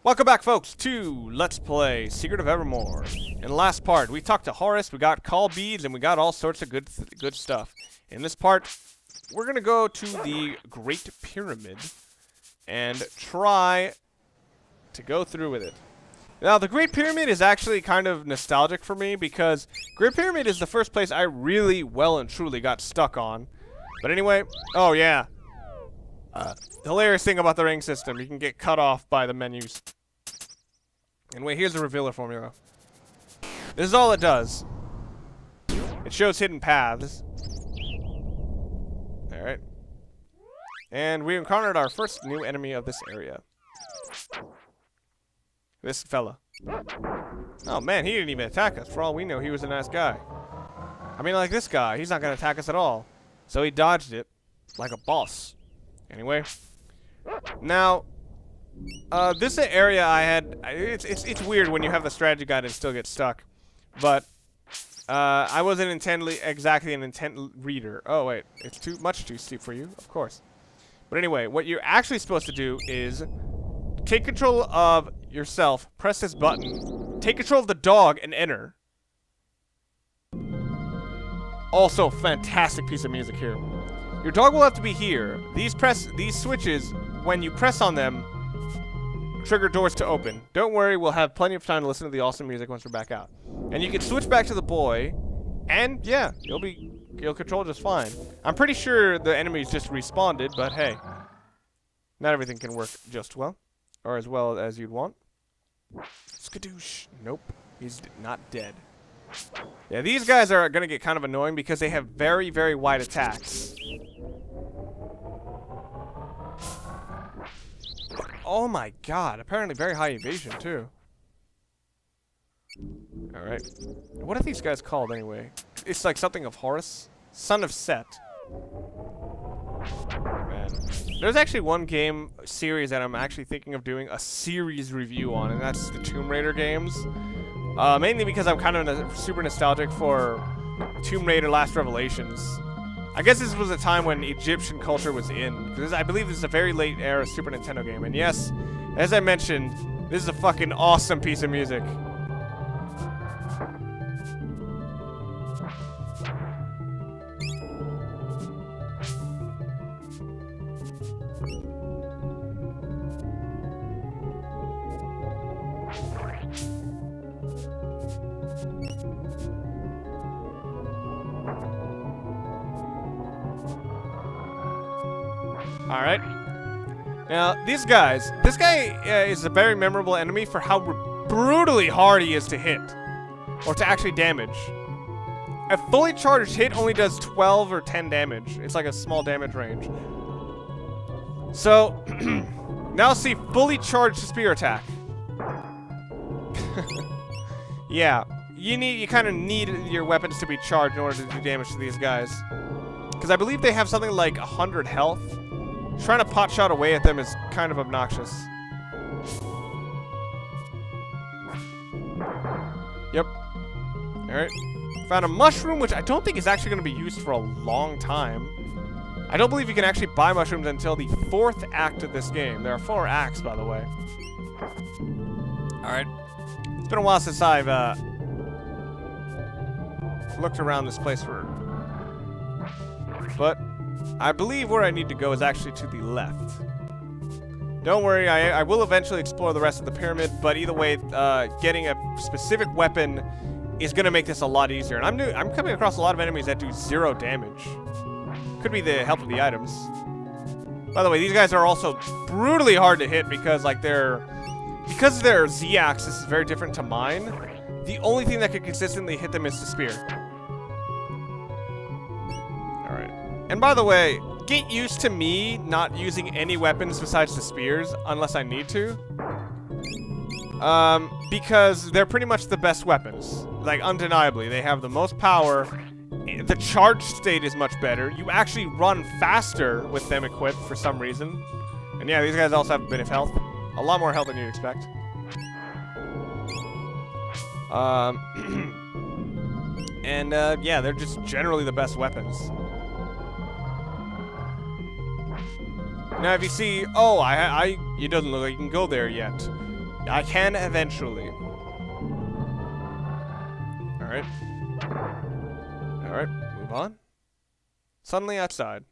Welcome back, folks, to Let's Play Secret of Evermore. In the last part, we talked to Horace, we got call beads, and we got all sorts of good stuff. In this part, we're going to go to the Great Pyramid and try to go through with it. Now, the Great Pyramid is actually kind of nostalgic for me because Great Pyramid is the first place I really well and truly got stuck on. But anyway, oh yeah. The hilarious thing about the ring system, you can get cut off by the menus. Anyway, here's the revealer formula. This is all it does. It shows hidden paths. Alright. And we encountered our first new enemy of this area. This fella. Oh man, he didn't even attack us. For all we know, he was a nice guy. I mean, like this guy, he's not gonna attack us at all. So he dodged it like a boss. Anyway, now, this area I had, it's weird when you have the strategy guide and still get stuck, but, I wasn't exactly an intent reader. Oh wait, it's much too steep for you, of course. But anyway, what you're actually supposed to do is take control of yourself, press this button, take control of the dog, and enter. Also, fantastic piece of music here. Your dog will have to be here. These switches, when you press on them, trigger doors to open. Don't worry, we'll have plenty of time to listen to the awesome music once we're back out. And you can switch back to the boy, and yeah, you'll control just fine. I'm pretty sure the enemies just respawned, but hey, not everything can work just well, or as well as you'd want. Skadoosh. Nope, he's not dead. Yeah, these guys are gonna get kind of annoying because they have very, very wide attacks. Oh my god, apparently very high evasion too. Alright. What are these guys called anyway? It's like something of Horus? Son of Set. Man. There's actually one game series that I'm actually thinking of doing a series review on, and that's the Tomb Raider games. Mainly because I'm kind of super nostalgic for Tomb Raider Last Revelations. I guess this was a time when Egyptian culture was in. Because I believe this is a very late era Super Nintendo game. And yes, as I mentioned, this is a fucking awesome piece of music. Alright. Now, this guy is a very memorable enemy for how brutally hard he is to hit. Or to actually damage. A fully charged hit only does 12 or 10 damage. It's like a small damage range. So, now see fully charged spear attack. Yeah, you kind of need your weapons to be charged in order to do damage to these guys. Because I believe they have something like 100 health. Trying to pot shot away at them is kind of obnoxious. Yep. Alright. Found a mushroom, which I don't think is actually going to be used for a long time. I don't believe you can actually buy mushrooms until the 4th act of this game. There are 4 acts, by the way. Alright. It's been a while since I've looked around this place for... But... I believe where I need to go is actually to the left. Don't worry, I will eventually explore the rest of the pyramid, but either way, getting a specific weapon is going to make this a lot easier. And I'm coming across a lot of enemies that do 0 damage. Could be the help of the items. By the way, these guys are also brutally hard to hit because because their Z-axis is very different to mine. The only thing that could consistently hit them is the spear. And by the way, get used to me not using any weapons besides the spears unless I need to. Because they're pretty much the best weapons. Like, undeniably, they have the most power. The charge state is much better. You actually run faster with them equipped for some reason. And yeah, these guys also have a bit of health. A lot more health than you'd expect. Yeah, they're just generally the best weapons. Now, if you see, oh, it doesn't look like you can go there yet. I can eventually. Alright. Alright, move on. Suddenly outside.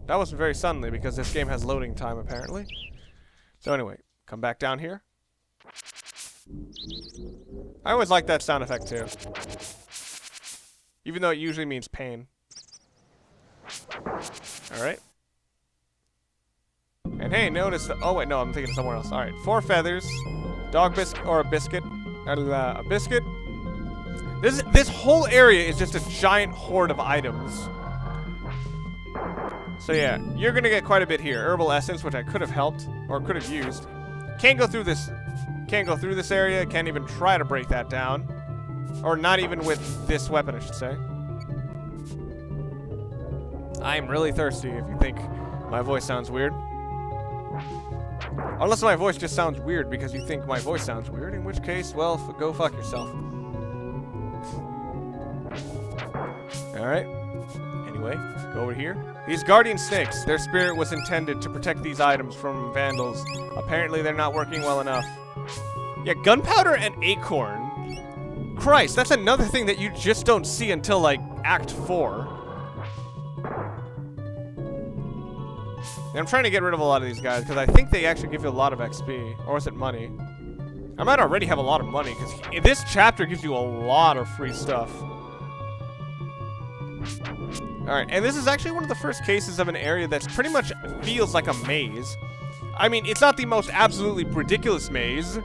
That wasn't very suddenly because this game has loading time apparently. So anyway, come back down here. I always like that sound effect too. Even though it usually means pain. Alright. And hey, notice the, oh wait, no, I'm thinking somewhere else. Alright, 4 feathers. Dog biscuit, or a biscuit. A biscuit. This whole area is just a giant horde of items. So yeah, you're gonna get quite a bit here. Herbal essence, which I could have helped, or could have used. Can't go through this area. Can't even try to break that down. Or not even with this weapon, I should say. I'm really thirsty, if you think my voice sounds weird. Unless my voice just sounds weird because you think my voice sounds weird, in which case, well, go fuck yourself. Alright. Anyway, go over here. These guardian snakes, their spirit was intended to protect these items from vandals. Apparently they're not working well enough. Yeah, gunpowder and acorn. Christ, that's another thing that you just don't see until, like, Act 4. And I'm trying to get rid of a lot of these guys, because I think they actually give you a lot of XP. Or is it money? I might already have a lot of money, because this chapter gives you a lot of free stuff. Alright, and this is actually one of the first cases of an area that's pretty much feels like a maze. I mean, it's not the most absolutely ridiculous maze.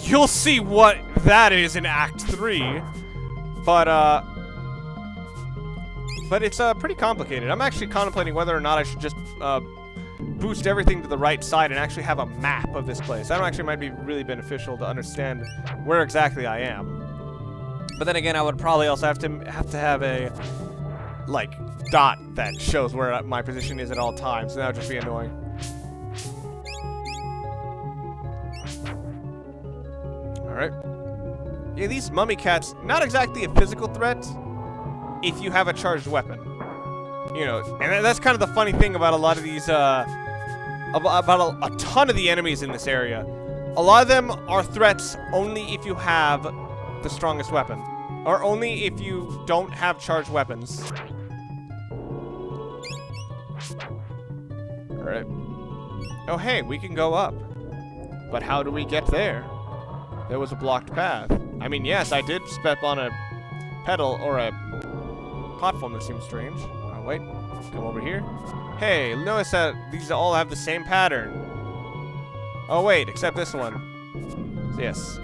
You'll see what that is in Act 3. But it's pretty complicated. I'm actually contemplating whether or not I should just boost everything to the right side and actually have a map of this place. That actually might be really beneficial to understand where exactly I am. But then again, I would probably also have to have a like dot that shows where my position is at all times, and that would just be annoying. Alright. Yeah, these mummy cats, not exactly a physical threat if you have a charged weapon. You know, and that's kind of the funny thing about a lot of these, about a ton of the enemies in this area. A lot of them are threats only if you have the strongest weapon. Or only if you don't have charged weapons. Alright. Oh hey, we can go up. But how do we get there? There was a blocked path. I mean, yes, I did step on a pedal or a platform that seems strange. Oh, wait. Come over here. Hey, notice that these all have the same pattern. Oh, wait, except this one. So, yes.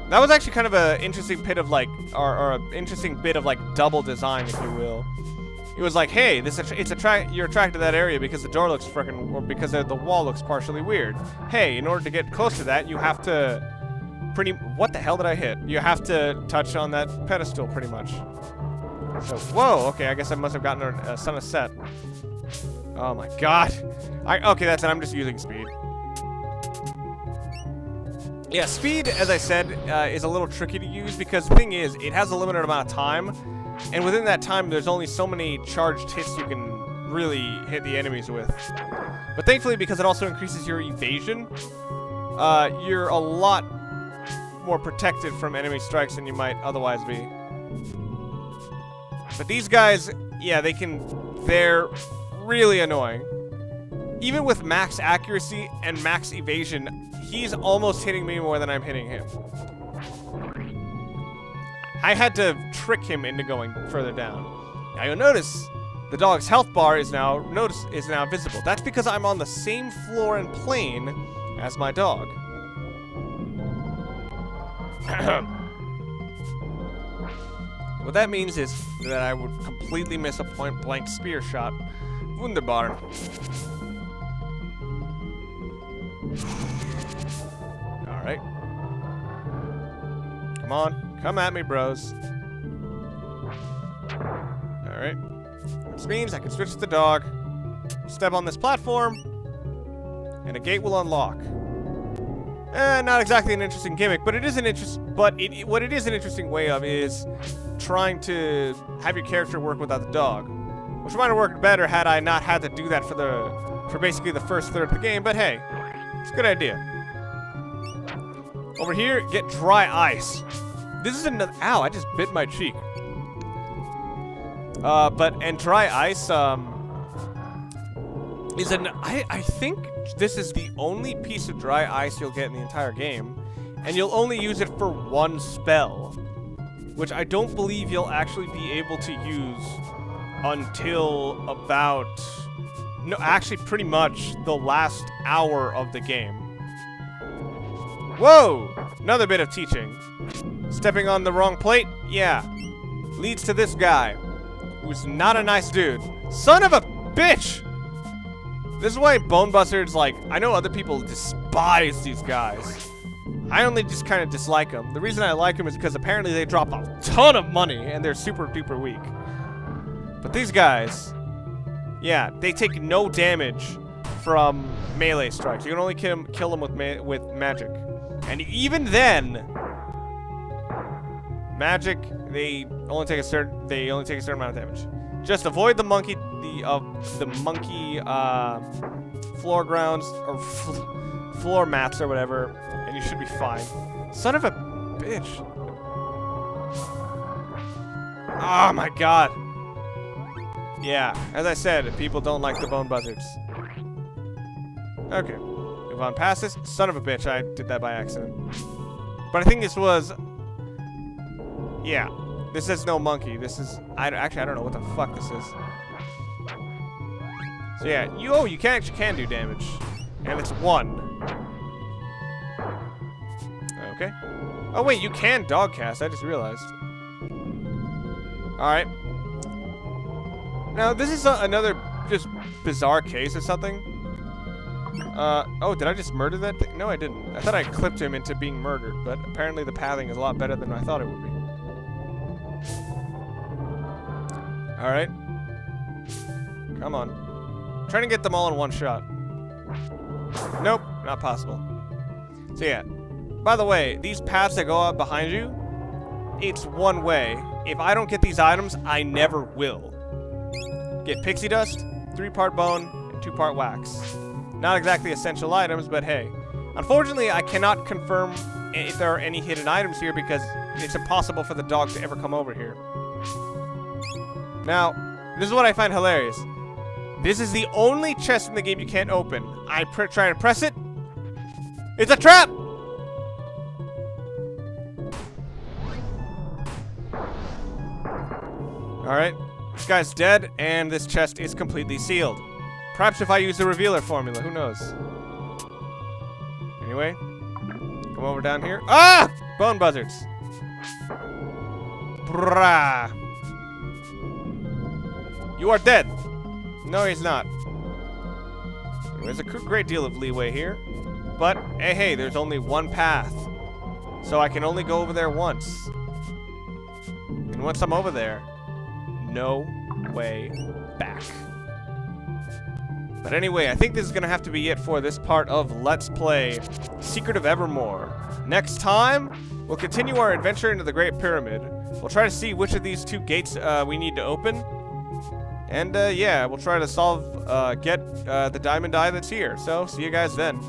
That was actually kind of an interesting bit of, like, or an interesting bit of, like, double design, if you will. It was like, hey, you're attracted to that area because the door looks frickin', or because the wall looks partially weird. Hey, in order to get close to that, you have to what the hell did I hit? You have to touch on that pedestal, pretty much. So, whoa, okay, I guess I must have gotten a son of set. Oh my god. Okay, that's it, I'm just using speed. Yeah, speed, as I said, is a little tricky to use because the thing is, it has a limited amount of time. And within that time, there's only so many charged hits you can really hit the enemies with. But thankfully, because it also increases your evasion, you're a lot more protected from enemy strikes than you might otherwise be. But these guys, yeah, they're really annoying. Even with max accuracy and max evasion, he's almost hitting me more than I'm hitting him. I had to trick him into going further down. Now you'll notice the dog's health bar is now visible. That's because I'm on the same floor and plane as my dog. What that means is that I would completely miss a point-blank spear shot. Wunderbar. Alright. Come on. Come at me, bros. Alright. Which means I can switch to the dog, step on this platform, and a gate will unlock. Not exactly an interesting gimmick, but it is an what it is an interesting way of is trying to have your character work without the dog. Which might have worked better had I not had to do that for for basically the first third of the game, but hey, it's a good idea. Over here, get dry ice. This is another, ow, I just bit my cheek. And dry ice, I think this is the only piece of dry ice you'll get in the entire game, and you'll only use it for one spell, which I don't believe you'll actually be able to use until about, no, actually pretty much the last hour of the game. Whoa! Another bit of teaching. Stepping on the wrong plate? Yeah. Leads to this guy, who's not a nice dude. Son of a bitch! This is why Bone Buzzards, like, I know other people despise these guys. I only just kind of dislike them. The reason I like them is because apparently they drop a ton of money and they're super duper weak. But these guys, yeah, they take no damage from melee strikes. You can only kill them with magic. And even then, magic, they only take a certain amount of damage. Just avoid the monkey, the monkey floor grounds or floor mats or whatever, and you should be fine. Son of a bitch! Oh my god! Yeah, as I said, people don't like the Bone Buzzards. Okay, move on past this. Son of a bitch! I did that by accident. But I think this was, yeah. This is no monkey. This is, I don't know what the fuck this is. So yeah, you can do damage, and it's 1. Okay. Oh wait, you can dog cast. I just realized. All right. Now this is another just bizarre case or something. Oh, did I just murder that thing? No, I didn't. I thought I clipped him into being murdered, but apparently the pathing is a lot better than I thought it would be. Alright. Come on. I'm trying to get them all in one shot. Nope, not possible. So yeah. By the way, these paths that go out behind you, it's one way. If I don't get these items, I never will. Get pixie dust, 3-part bone, and 2-part wax. Not exactly essential items, but hey. Unfortunately, I cannot confirm if there are any hidden items here because it's impossible for the dog to ever come over here. Now, this is what I find hilarious. This is the only chest in the game you can't open. I try to press it. It's a trap! Alright, this guy's dead, and this chest is completely sealed. Perhaps if I use the revealer formula, who knows? Anyway, come over down here. Ah! Bone Buzzards. Brah. You are dead. No, he's not. There's a great deal of leeway here. But, hey, there's only one path. So I can only go over there once. And once I'm over there, no way back. But anyway, I think this is going to have to be it for this part of Let's Play Secret of Evermore. Next time, we'll continue our adventure into the Great Pyramid. We'll try to see which of these 2 gates we need to open. And yeah, we'll try to get the diamond eye that's here. So, see you guys then.